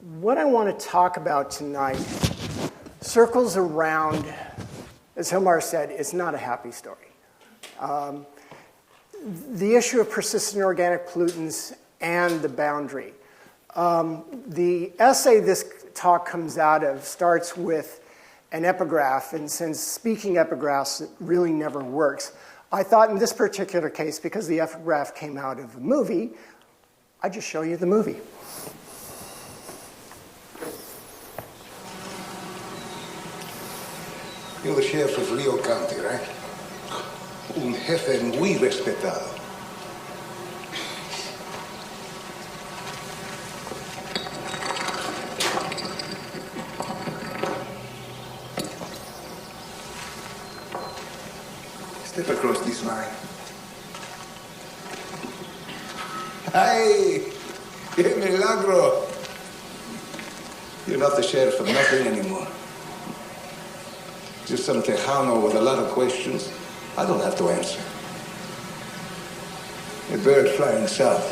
what I want to talk about tonight circles around, as Hilmar said, it's not a happy story. The issue of persistent organic pollutants and the boundary. The essay this talk comes out of starts with an epigraph, and since speaking epigraphs it really never works, I thought in this particular case, because the epigraph came out of a movie, I'd just show you the movie. You're the sheriff of Rio County, right? Un jefe muy respetado. Step across this line. Ay, qué milagro. You're not the sheriff of nothing anymore. Just some tejano with a lot of questions I don't have to answer. A bird flying south.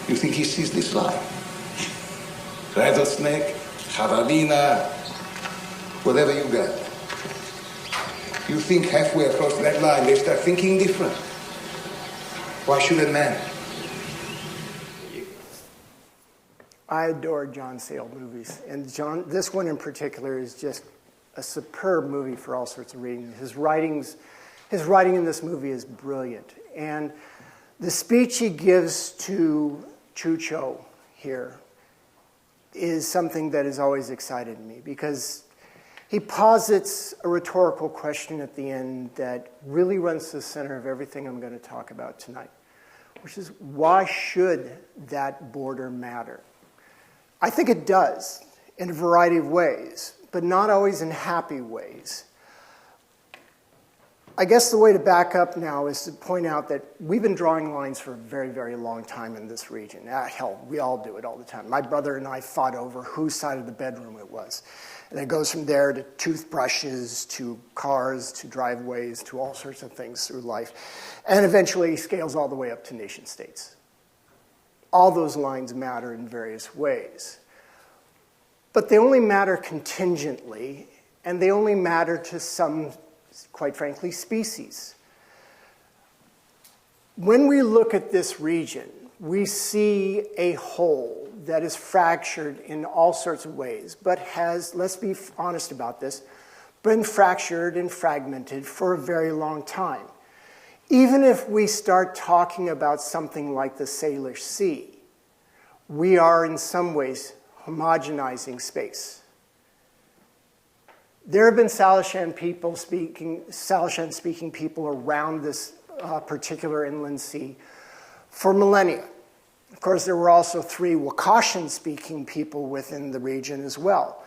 You think he sees this line? Rattlesnake, jabalina, whatever you got. You think halfway across that line they start thinking different? Why should a man? I adore John Sayles movies, and this one in particular is just a superb movie for all sorts of reasons. His writing in this movie is brilliant, and the speech he gives to Chucho here is something that has always excited me, because he posits a rhetorical question at the end that really runs to the center of everything I'm going to talk about tonight, which is, why should that border matter? I think it does in a variety of ways, but not always in happy ways. I guess the way to back up now is to point out that we've been drawing lines for a very, very long time in this region. Hell, we all do it all the time. My brother and I fought over whose side of the bedroom it was. And it goes from there to toothbrushes, to cars, to driveways, to all sorts of things through life. And eventually scales all the way up to nation states. All those lines matter in various ways. But they only matter contingently, and they only matter to some, quite frankly, species. When we look at this region, we see a whole that is fractured in all sorts of ways, but has, let's be honest about this, been fractured and fragmented for a very long time. Even if we start talking about something like the Salish Sea, we are in some ways homogenizing space. There have been Salishan-speaking people around this particular inland sea for millennia. Of course, there were also 3 Wakashan-speaking people within the region as well.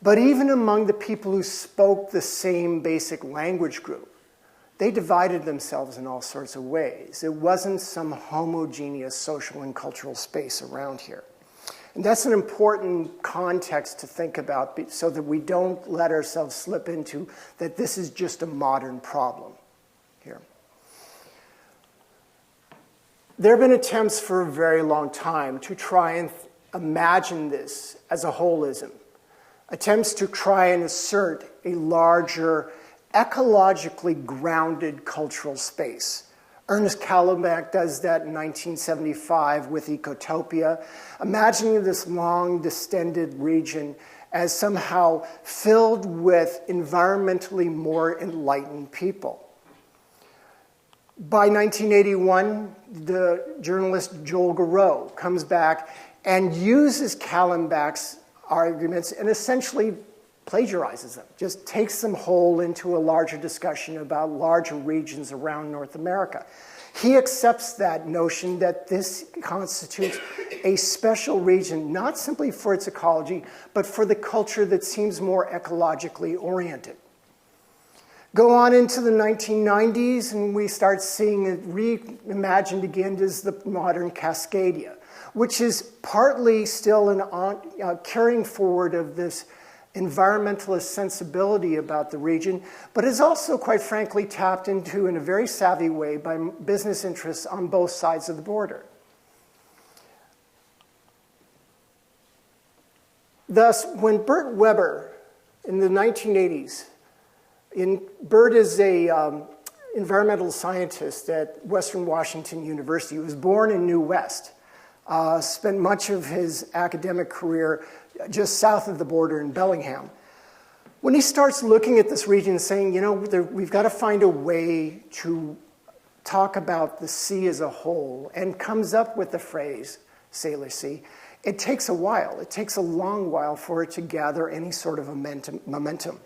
But even among the people who spoke the same basic language group, they divided themselves in all sorts of ways. It wasn't some homogeneous social and cultural space around here. And that's an important context to think about so that we don't let ourselves slip into that this is just a modern problem here. There have been attempts for a very long time to try and imagine this as a holism. Attempts to try and assert a larger, ecologically grounded cultural space. Ernest Callenbach does that in 1975 with Ecotopia, imagining this long, distended region as somehow filled with environmentally more enlightened people. By 1981, the journalist Joel Garreau comes back and uses Callenbach's arguments and essentially plagiarizes them, just takes them whole into a larger discussion about larger regions around North America. He accepts that notion that this constitutes a special region, not simply for its ecology, but for the culture that seems more ecologically oriented. Go on into the 1990s, and we start seeing it reimagined again as the modern Cascadia, which is partly still an carrying forward of this environmentalist sensibility about the region, but is also, quite frankly, tapped into in a very savvy way by business interests on both sides of the border. Thus, when Bert Weber, in the 1980s, Bert is a environmental scientist at Western Washington University. He was born in New West, spent much of his academic career just south of the border in Bellingham. When he starts looking at this region saying, we've got to find a way to talk about the sea as a whole, and comes up with the phrase, Salish Sea, it takes a while. It takes a long while for it to gather any sort of momentum.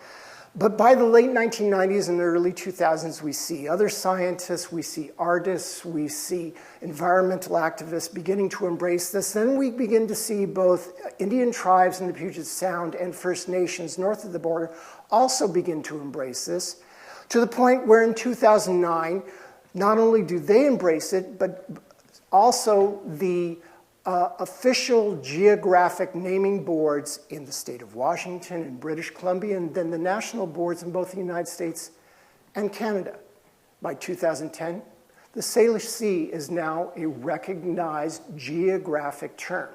But by the late 1990s and the early 2000s, we see other scientists, we see artists, we see environmental activists beginning to embrace this. Then we begin to see both Indian tribes in the Puget Sound and First Nations north of the border also begin to embrace this, to the point where in 2009, not only do they embrace it, but also the official geographic naming boards in the state of Washington and British Columbia, and then the national boards in both the United States and Canada. By 2010, the Salish Sea is now a recognized geographic term.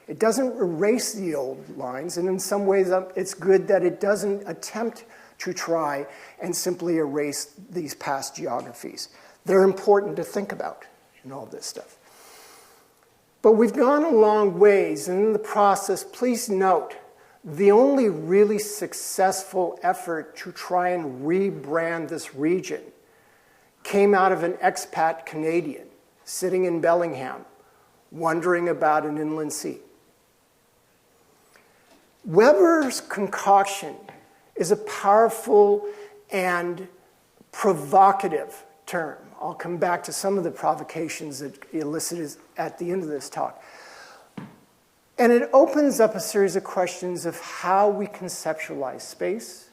It doesn't erase the old lines, and in some ways it's good that it doesn't attempt to try and simply erase these past geographies. They're important to think about in all this stuff. But we've gone a long ways, and in the process, please note, the only really successful effort to try and rebrand this region came out of an expat Canadian sitting in Bellingham, wondering about an inland sea. Weber's concoction is a powerful and provocative term. I'll come back to some of the provocations that elicited at the end of this talk. And it opens up a series of questions of how we conceptualize space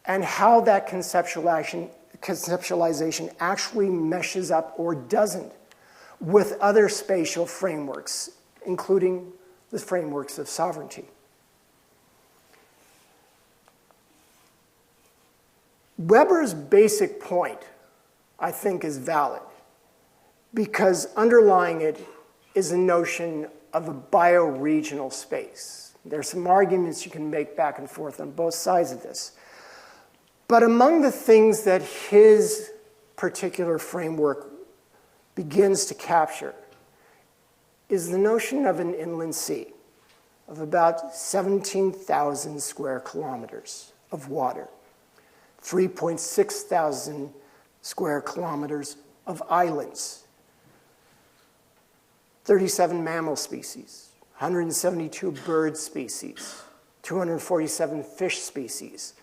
and how that conceptualization actually meshes up or doesn't with other spatial frameworks, including the frameworks of sovereignty. Weber's basic point, I think, is valid because underlying it is a notion of a bioregional space. There's some arguments you can make back and forth on both sides of this. But among the things that his particular framework begins to capture is the notion of an inland sea of about 17,000 square kilometers of water, 3.6 thousand square kilometers of islands, 37 mammal species, 172 bird species, 247 fish species,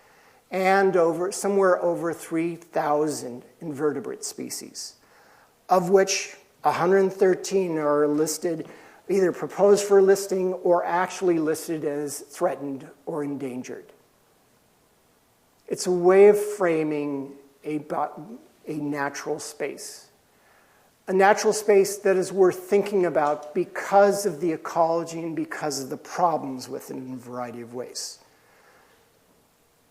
and somewhere over 3,000 invertebrate species, of which 113 are listed, either proposed for listing or actually listed as threatened or endangered. It's a way of framing a natural space. A natural space that is worth thinking about because of the ecology and because of the problems with it in a variety of ways.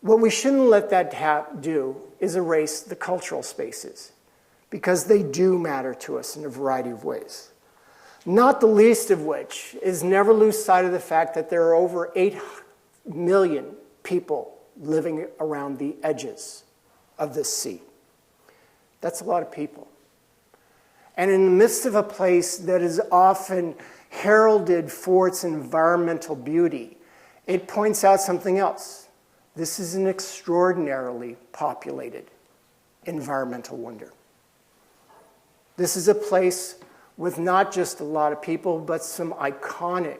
What we shouldn't let that do is erase the cultural spaces, because they do matter to us in a variety of ways. Not the least of which is never lose sight of the fact that there are over 8 million people living around the edges of this sea. That's a lot of people. And in the midst of a place that is often heralded for its environmental beauty, it points out something else. This is an extraordinarily populated environmental wonder. This is a place with not just a lot of people, but some iconic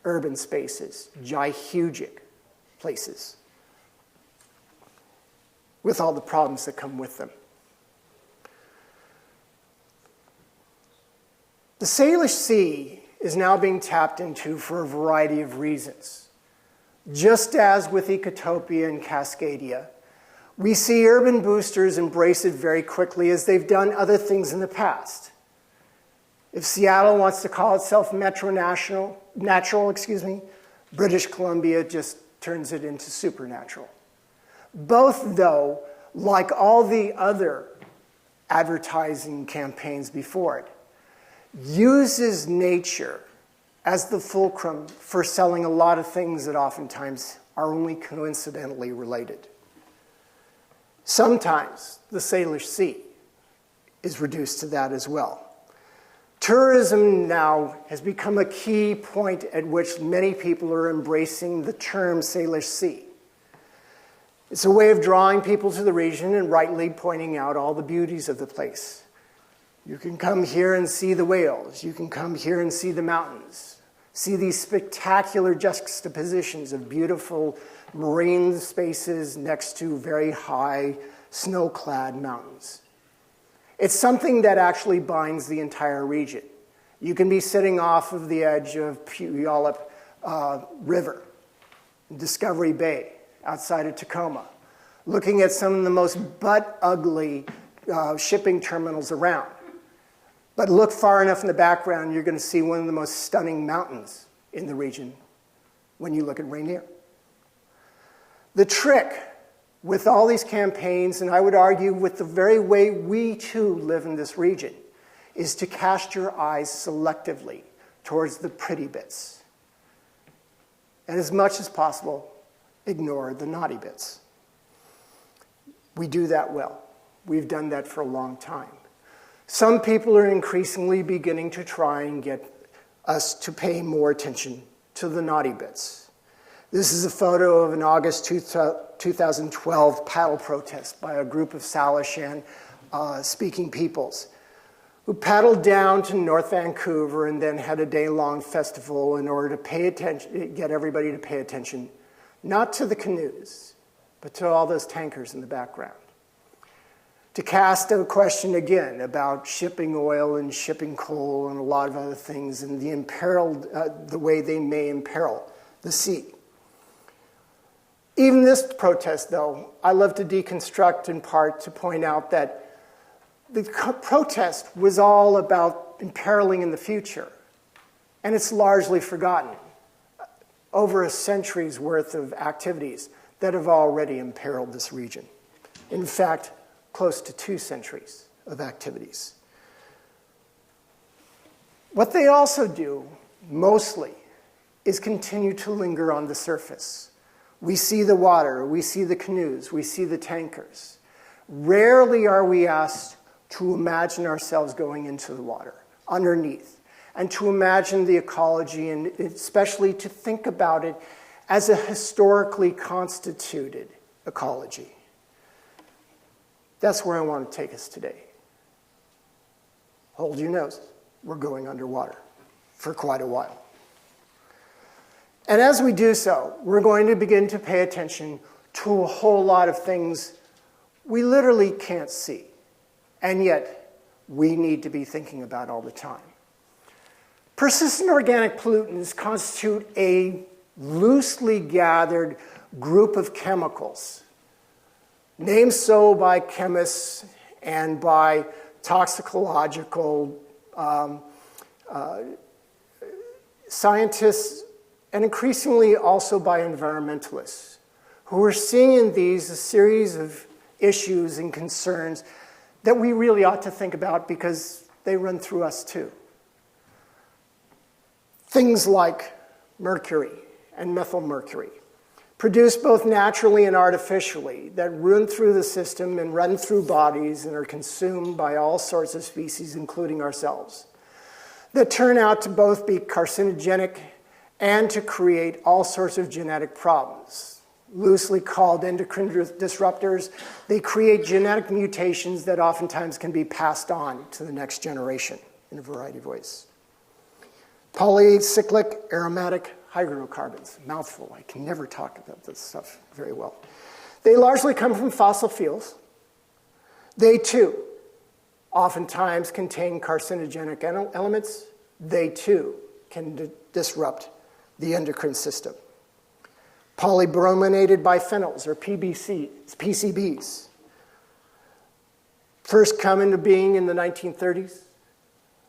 urban spaces, gigantic places, with all the problems that come with them. The Salish Sea is now being tapped into for a variety of reasons. Just as with Ecotopia and Cascadia, we see urban boosters embrace it very quickly as they've done other things in the past. If Seattle wants to call itself natural, British Columbia just turns it into supernatural. Both, though, like all the other advertising campaigns before it, uses nature as the fulcrum for selling a lot of things that oftentimes are only coincidentally related. Sometimes the Salish Sea is reduced to that as well. Tourism now has become a key point at which many people are embracing the term Salish Sea. It's a way of drawing people to the region and rightly pointing out all the beauties of the place. You can come here and see the whales. You can come here and see the mountains. See these spectacular juxtapositions of beautiful marine spaces next to very high snow-clad mountains. It's something that actually binds the entire region. You can be sitting off of the edge of Puyallup River, Discovery Bay, outside of Tacoma, looking at some of the most butt-ugly shipping terminals around. But look far enough in the background, you're going to see one of the most stunning mountains in the region when you look at Rainier. The trick with all these campaigns, and I would argue with the very way we too live in this region, is to cast your eyes selectively towards the pretty bits. And as much as possible, ignore the naughty bits. We do that well. We've done that for a long time. Some people are increasingly beginning to try and get us to pay more attention to the naughty bits. This is a photo of an August 2012 paddle protest by a group of Salish and speaking peoples who paddled down to North Vancouver and then had a day-long festival in order to pay attention, get everybody to pay attention, not to the canoes, but to all those tankers in the background. To cast a question again about shipping oil and shipping coal and a lot of other things and the way they may imperil the sea. Even this protest, though, I love to deconstruct in part to point out that the protest was all about imperiling in the future, and it's largely forgotten. Over a century's worth of activities that have already imperiled this region. In fact, close to 2 centuries of activities. What they also do, mostly, is continue to linger on the surface. We see the water, we see the canoes, we see the tankers. Rarely are we asked to imagine ourselves going into the water, underneath, and to imagine the ecology, and especially to think about it as a historically constituted ecology. That's where I want to take us today. Hold your nose. We're going underwater for quite a while. And as we do so, we're going to begin to pay attention to a whole lot of things we literally can't see, and yet we need to be thinking about all the time. Persistent organic pollutants constitute a loosely gathered group of chemicals, named so by chemists and by toxicological scientists, and increasingly also by environmentalists, who are seeing in these a series of issues and concerns that we really ought to think about because they run through us too. Things like mercury and methyl mercury, produced both naturally and artificially, that run through the system and run through bodies and are consumed by all sorts of species, including ourselves, that turn out to both be carcinogenic and to create all sorts of genetic problems. Loosely called endocrine disruptors, they create genetic mutations that oftentimes can be passed on to the next generation in a variety of ways. Polycyclic aromatic hydrocarbons, mouthful, I can never talk about this stuff very well. They largely come from fossil fuels. They too oftentimes contain carcinogenic elements. They too can disrupt the endocrine system. Polybrominated biphenyls, or PCBs, first come into being in the 1930s.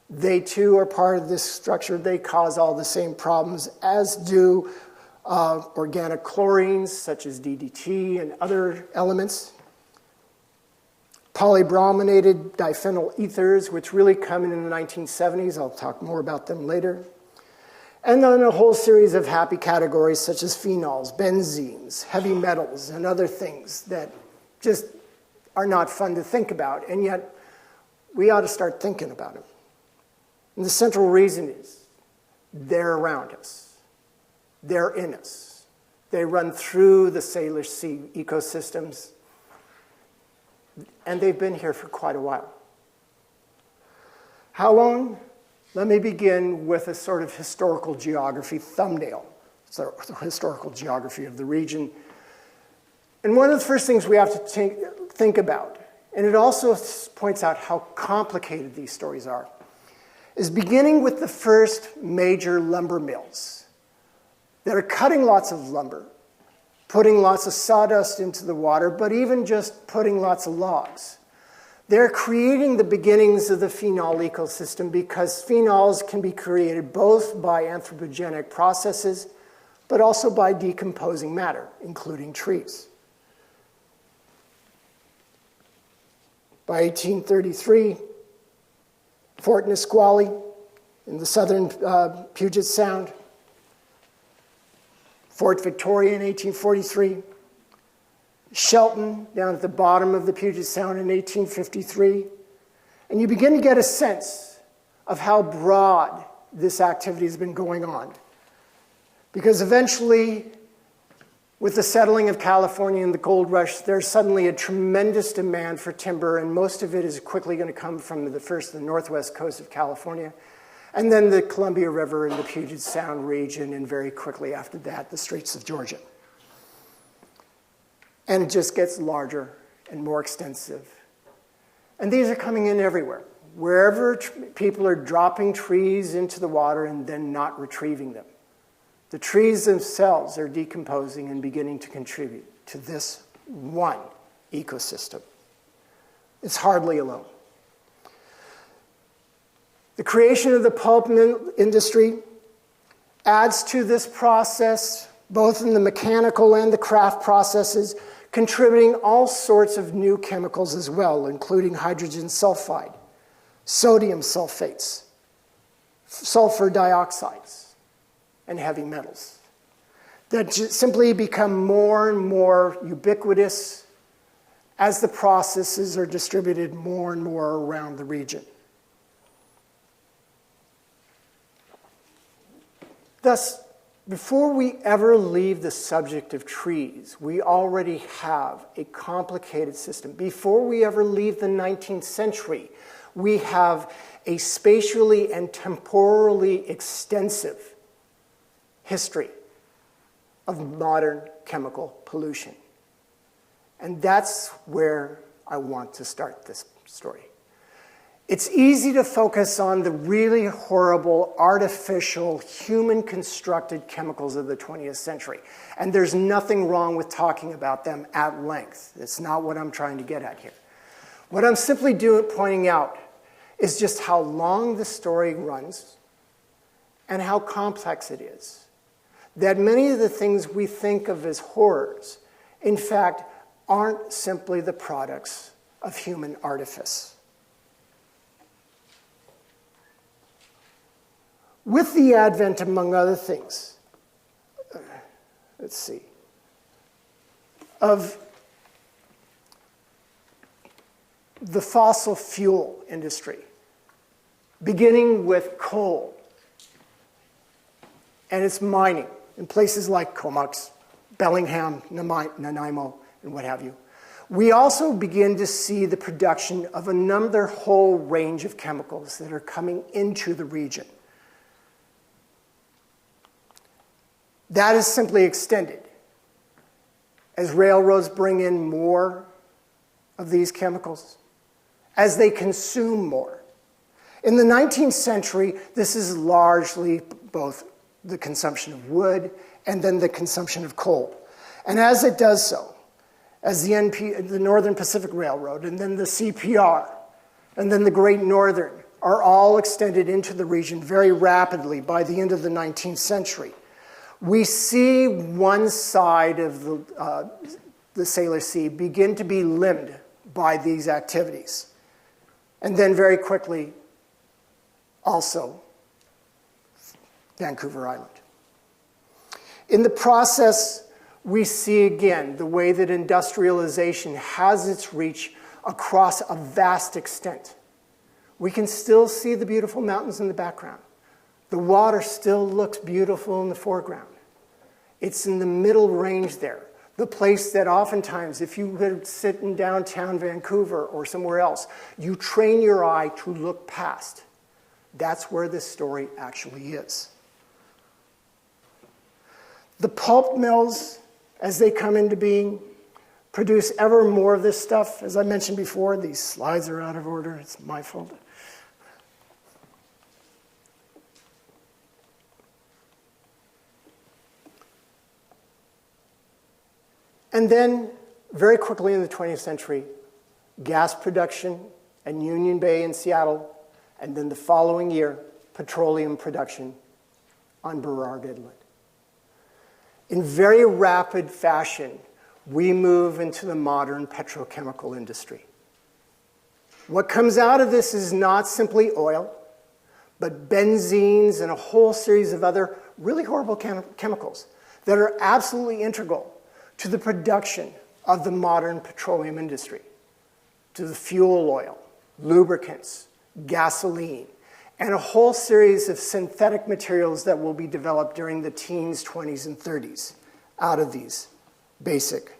They too are part of this structure. They cause all the same problems as do organochlorines, such as DDT and other elements. Polybrominated diphenyl ethers, which really come in the 1970s. I'll talk more about them later. And then a whole series of happy categories such as phenols, benzenes, heavy metals, and other things that just are not fun to think about, and yet we ought to start thinking about them. And the central reason is they're around us. They're in us. They run through the Salish Sea ecosystems, and they've been here for quite a while. How long? Let me begin with a sort of historical geography thumbnail. It's the historical geography of the region. And one of the first things we have to think about, and it also points out how complicated these stories are, is beginning with the first major lumber mills that are cutting lots of lumber, putting lots of sawdust into the water, but even just putting lots of logs. They're creating the beginnings of the phenol ecosystem because phenols can be created both by anthropogenic processes, but also by decomposing matter, including trees. By 1833, Fort Nisqually in the southern Puget Sound, Fort Victoria in 1843, Shelton down at the bottom of the Puget Sound in 1853, and you begin to get a sense of how broad this activity has been going on. Because eventually, with the settling of California and the gold rush, there's suddenly a tremendous demand for timber, and most of it is quickly going to come from the northwest coast of California, and then the Columbia River and the Puget Sound region, and very quickly after that, the Straits of Georgia. And it just gets larger and more extensive. And these are coming in everywhere. Wherever people are dropping trees into the water and then not retrieving them. The trees themselves are decomposing and beginning to contribute to this one ecosystem. It's hardly alone. The creation of the pulp industry adds to this process, both in the mechanical and the craft processes, contributing all sorts of new chemicals as well, including hydrogen sulfide, sodium sulfates, sulfur dioxides, and heavy metals that simply become more and more ubiquitous as the processes are distributed more and more around the region. Thus, before we ever leave the subject of trees, we already have a complicated system. Before we ever leave the 19th century, we have a spatially and temporally extensive history of modern chemical pollution. And that's where I want to start this story. It's easy to focus on the really horrible, artificial, human-constructed chemicals of the 20th century. And there's nothing wrong with talking about them at length. That's not what I'm trying to get at here. What I'm simply pointing out is just how long the story runs and how complex it is. That many of the things we think of as horrors, in fact, aren't simply the products of human artifice. With the advent, among other things, of the fossil fuel industry, beginning with coal and its mining in places like Comox, Bellingham, Nanaimo, and what have you. We also begin to see the production of another whole range of chemicals that are coming into the region. That is simply extended. As railroads bring in more of these chemicals, as they consume more. In the 19th century, this is largely both the consumption of wood and then the consumption of coal. And as it does so, as the Northern Pacific Railroad, and then the CPR, and then the Great Northern are all extended into the region very rapidly by the end of the 19th century, we see one side of the Salish Sea begin to be limbed by these activities. And then very quickly, also Vancouver Island. In the process, we see again the way that industrialization has its reach across a vast extent. We can still see the beautiful mountains in the background. The water still looks beautiful in the foreground. It's in the middle range there, the place that oftentimes, if you were to sit in downtown Vancouver or somewhere else, you train your eye to look past. That's where this story actually is. The pulp mills, as they come into being, produce ever more of this stuff. As I mentioned before, these slides are out of order. It's my fault. And then, very quickly in the 20th century, gas production in Union Bay in Seattle, and then the following year, petroleum production on Burrard Inlet. In very rapid fashion, we move into the modern petrochemical industry. What comes out of this is not simply oil, but benzenes and a whole series of other really horrible chemicals that are absolutely integral to the production of the modern petroleum industry, to the fuel oil, lubricants, gasoline, and a whole series of synthetic materials that will be developed during the teens, 20s, and 30s out of these basic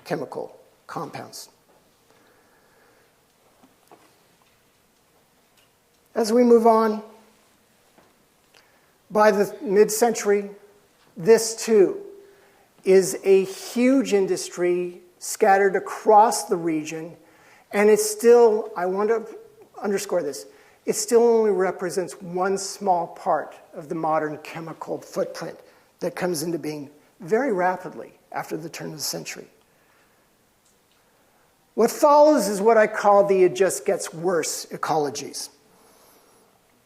chemical compounds. As we move on, by the mid-century, this too is a huge industry scattered across the region, and it's still, I want to underscore this, it still only represents one small part of the modern chemical footprint that comes into being very rapidly after the turn of the century. What follows is what I call the it just gets worse ecologies.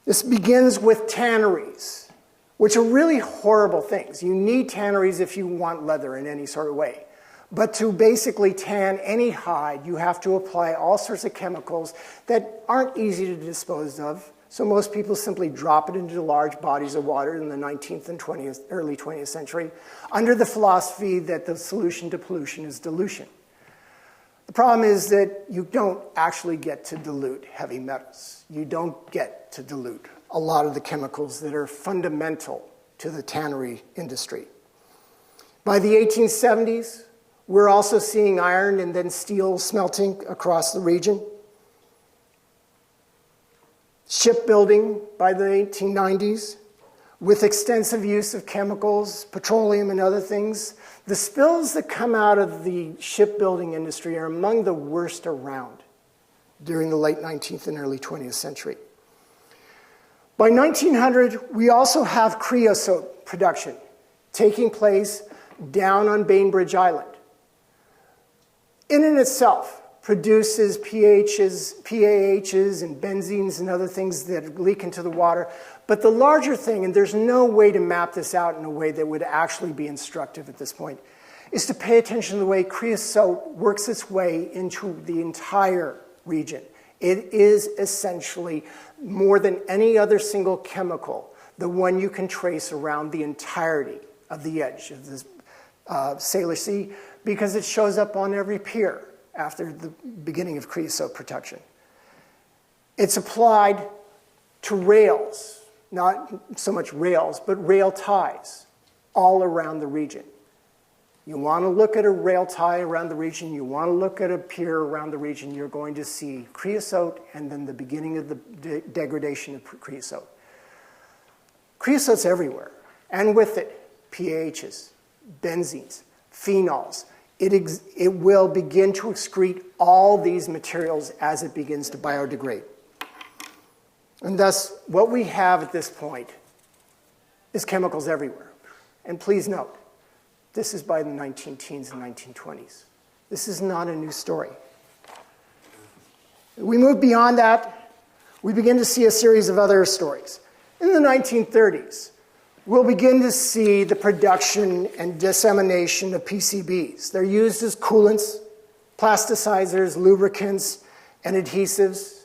This begins with tanneries, which are really horrible things. You need tanneries if you want leather in any sort of way. But to basically tan any hide, you have to apply all sorts of chemicals that aren't easy to dispose of. So most people simply drop it into large bodies of water in the 19th and early 20th century under the philosophy that the solution to pollution is dilution. The problem is that you don't actually get to dilute heavy metals. You don't get to dilute a lot of the chemicals that are fundamental to the tannery industry. By the 1870s, we're also seeing iron and then steel smelting across the region. Shipbuilding by the 1890s, with extensive use of chemicals, petroleum, and other things. The spills that come out of the shipbuilding industry are among the worst around during the late 19th and early 20th century. By 1900, we also have creosote production taking place down on Bainbridge Island. In and itself, produces PAHs and benzenes and other things that leak into the water. But the larger thing, and there's no way to map this out in a way that would actually be instructive at this point, is to pay attention to the way creosote works its way into the entire region. It is essentially, more than any other single chemical, the one you can trace around the entirety of the edge of the Salish Sea, because it shows up on every pier after the beginning of creosote production. It's applied to rails, not so much rails, but rail ties all around the region. You want to look at a rail tie around the region, you want to look at a pier around the region, you're going to see creosote and then the beginning of the degradation of creosote. Creosote's everywhere, and with it, PAHs, benzenes, phenols. It will begin to excrete all these materials as it begins to biodegrade. And thus, what we have at this point is chemicals everywhere. And please note, this is by the 19-teens and 1920s. This is not a new story. We move beyond that, we begin to see a series of other stories. In the 1930s, we'll begin to see the production and dissemination of PCBs. They're used as coolants, plasticizers, lubricants, and adhesives.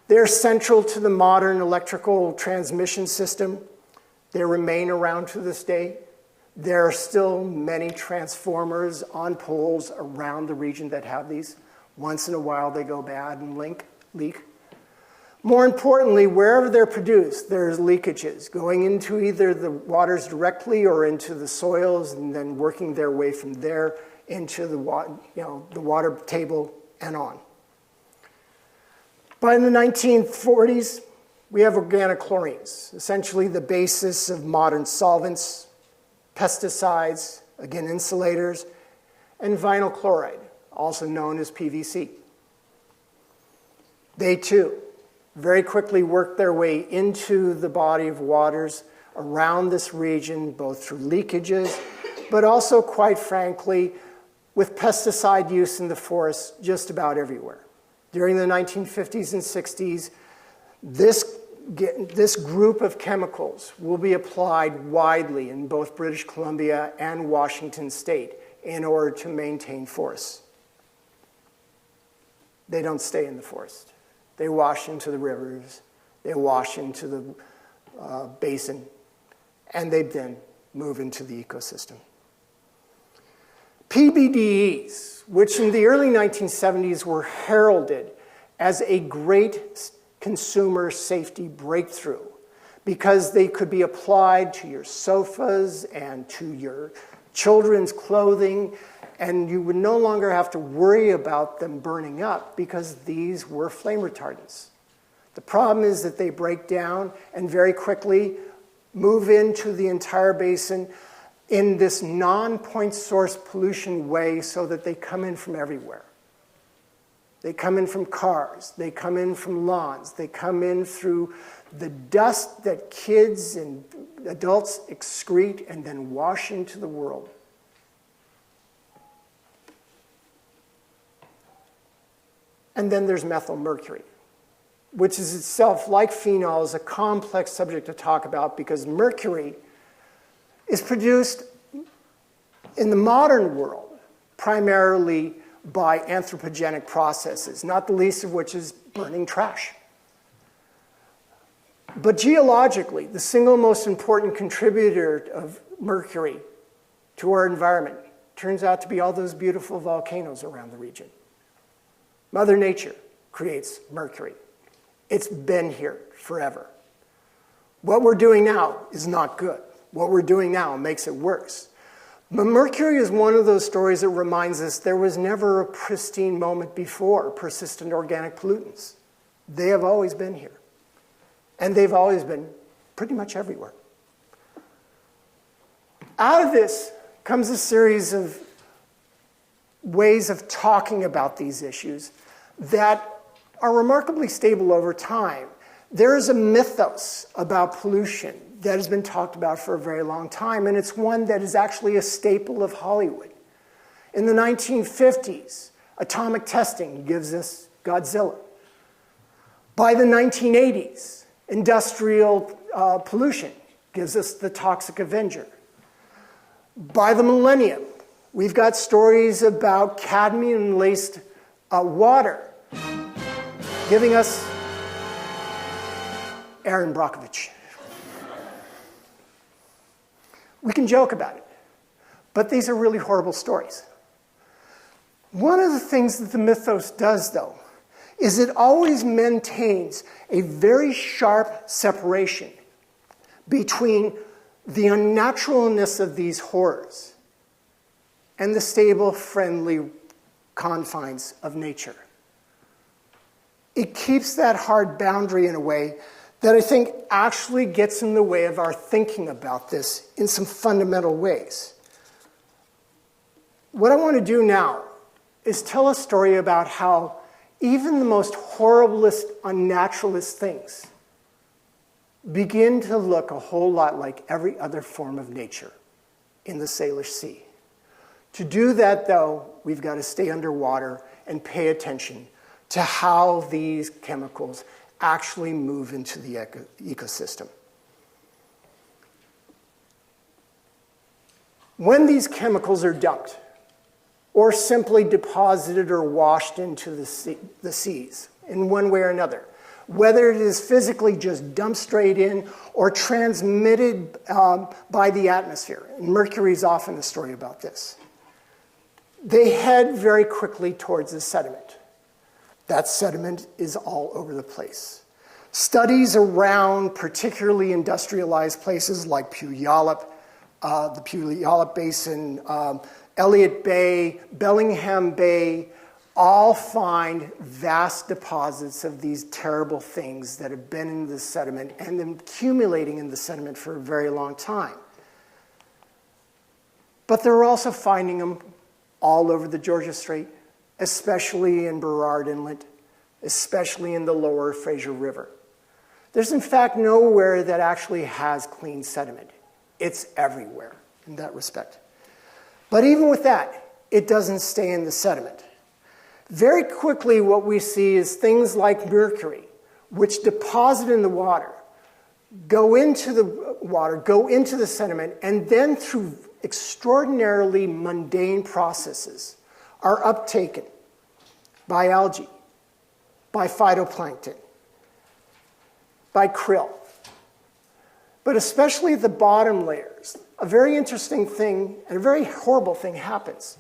They're central to the modern electrical transmission system. They remain around to this day. There are still many transformers on poles around the region that have these. Once in a while they go bad and leak. More importantly, wherever they're produced, there's leakages going into either the waters directly or into the soils and then working their way from there into the water table and on. By the 1940s, we have organochlorines, essentially the basis of modern solvents, pesticides, again insulators, and vinyl chloride, also known as PVC. They too very quickly work their way into the body of waters around this region, both through leakages, but also, quite frankly, with pesticide use in the forests just about everywhere. During the 1950s and 60s, this group of chemicals will be applied widely in both British Columbia and Washington State in order to maintain forests. They don't stay in the forest. They wash into the rivers, they wash into the basin, and they then move into the ecosystem. PBDEs, which in the early 1970s were heralded as a great consumer safety breakthrough because they could be applied to your sofas and to your children's clothing, and you would no longer have to worry about them burning up because these were flame retardants. The problem is that they break down and very quickly move into the entire basin in this non-point source pollution way so that they come in from everywhere. They come in from cars, they come in from lawns, they come in through the dust that kids and adults excrete and then wash into the world. And then there's methyl mercury, which is itself, like phenols, a complex subject to talk about because mercury is produced in the modern world primarily by anthropogenic processes, not the least of which is burning trash. But geologically, the single most important contributor of mercury to our environment turns out to be all those beautiful volcanoes around the region. Mother Nature creates mercury. It's been here forever. What we're doing now is not good. What we're doing now makes it worse. But mercury is one of those stories that reminds us there was never a pristine moment before persistent organic pollutants. They have always been here. And they've always been pretty much everywhere. Out of this comes a series of ways of talking about these issues that are remarkably stable over time. There is a mythos about pollution that has been talked about for a very long time, and it's one that is actually a staple of Hollywood. In the 1950s, atomic testing gives us Godzilla. By the 1980s, industrial pollution gives us the Toxic Avenger. By the millennium, we've got stories about cadmium-laced water giving us Aaron Brockovich. We can joke about it, but these are really horrible stories. One of the things that the mythos does, though, is it always maintains a very sharp separation between the unnaturalness of these horrors and the stable, friendly confines of nature. It keeps that hard boundary in a way that I think actually gets in the way of our thinking about this in some fundamental ways. What I want to do now is tell a story about how even the most horriblest, unnaturalist things begin to look a whole lot like every other form of nature in the Salish Sea. To do that, though, we've got to stay underwater and pay attention to how these chemicals actually move into the ecosystem. When these chemicals are dumped, or simply deposited or washed into the seas, in one way or another, whether it is physically just dumped straight in or transmitted by the atmosphere. And mercury is often the story about this. They head very quickly towards the sediment. That sediment is all over the place. Studies around particularly industrialized places like Puyallup, the Puyallup Basin, Elliott Bay, Bellingham Bay, all find vast deposits of these terrible things that have been in the sediment and then accumulating in the sediment for a very long time. But they're also finding them all over the Georgia Strait, especially in Burrard Inlet, especially in the lower Fraser River. There's in fact nowhere that actually has clean sediment. It's everywhere in that respect. But even with that, it doesn't stay in the sediment. Very quickly, what we see is things like mercury, which deposit in the water, go into the sediment, and then through extraordinarily mundane processes are uptaken by algae, by phytoplankton, by krill. But especially at the bottom layers, a very interesting thing and a very horrible thing happens.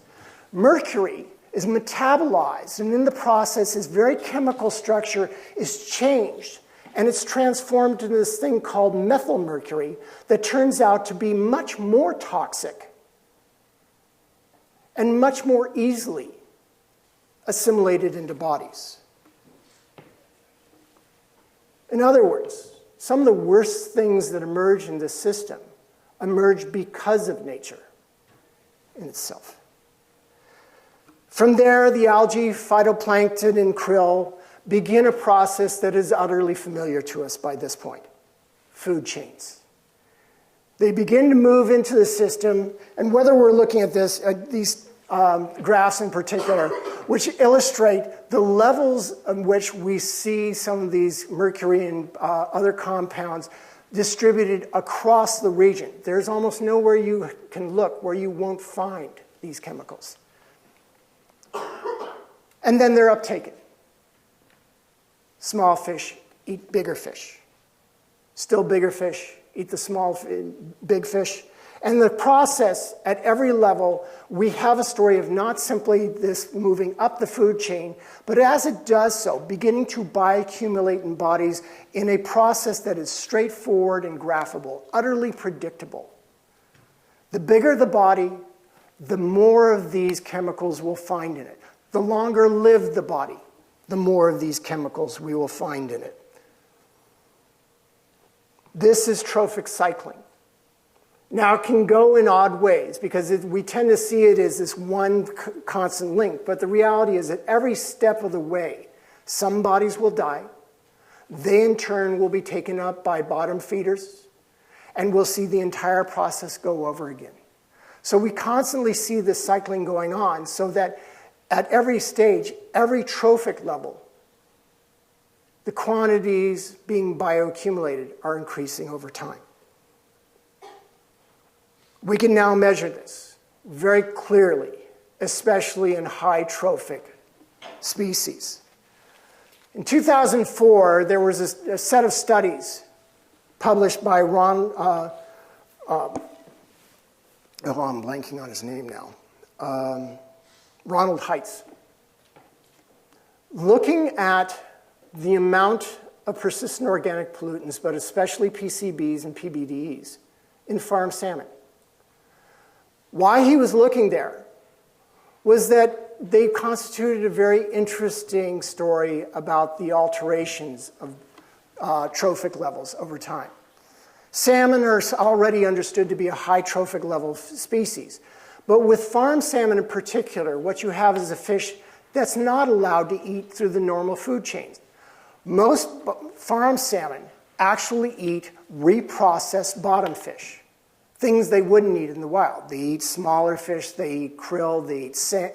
Mercury is metabolized, and in the process, its very chemical structure is changed, and it's transformed into this thing called methyl mercury that turns out to be much more toxic and much more easily assimilated into bodies. In other words, some of the worst things that emerge in this system emerge because of nature in itself. From there, the algae, phytoplankton, and krill begin a process that is utterly familiar to us by this point: food chains. They begin to move into the system, and whether we're looking at these graphs in particular, which illustrate the levels in which we see some of these mercury and other compounds distributed across the region. There's almost nowhere you can look where you won't find these chemicals. And then they're uptaken. Small fish eat bigger fish. Still bigger fish eat the big fish. And the process, at every level, we have a story of not simply this moving up the food chain, but as it does so, beginning to bioaccumulate in bodies in a process that is straightforward and graphable, utterly predictable. The bigger the body, the more of these chemicals we'll find in it. The longer lived the body, the more of these chemicals we will find in it. This is trophic cycling. Now, it can go in odd ways because we tend to see it as this one constant link. But the reality is that every step of the way, some bodies will die. They, in turn, will be taken up by bottom feeders. And we'll see the entire process go over again. So we constantly see this cycling going on so that at every stage, every trophic level, the quantities being bioaccumulated are increasing over time. We can now measure this very clearly, especially in high trophic species. In 2004, there was a set of studies published by I'm blanking on his name now, Ronald Heitz, looking at the amount of persistent organic pollutants, but especially PCBs and PBDEs, in farm salmon. Why he was looking there was that they constituted a very interesting story about the alterations of trophic levels over time. Salmon are already understood to be a high trophic level species. But with farm salmon in particular, what you have is a fish that's not allowed to eat through the normal food chains. Most farm salmon actually eat reprocessed bottom fish, things they wouldn't eat in the wild. They eat smaller fish, they eat krill, they eat shrimp.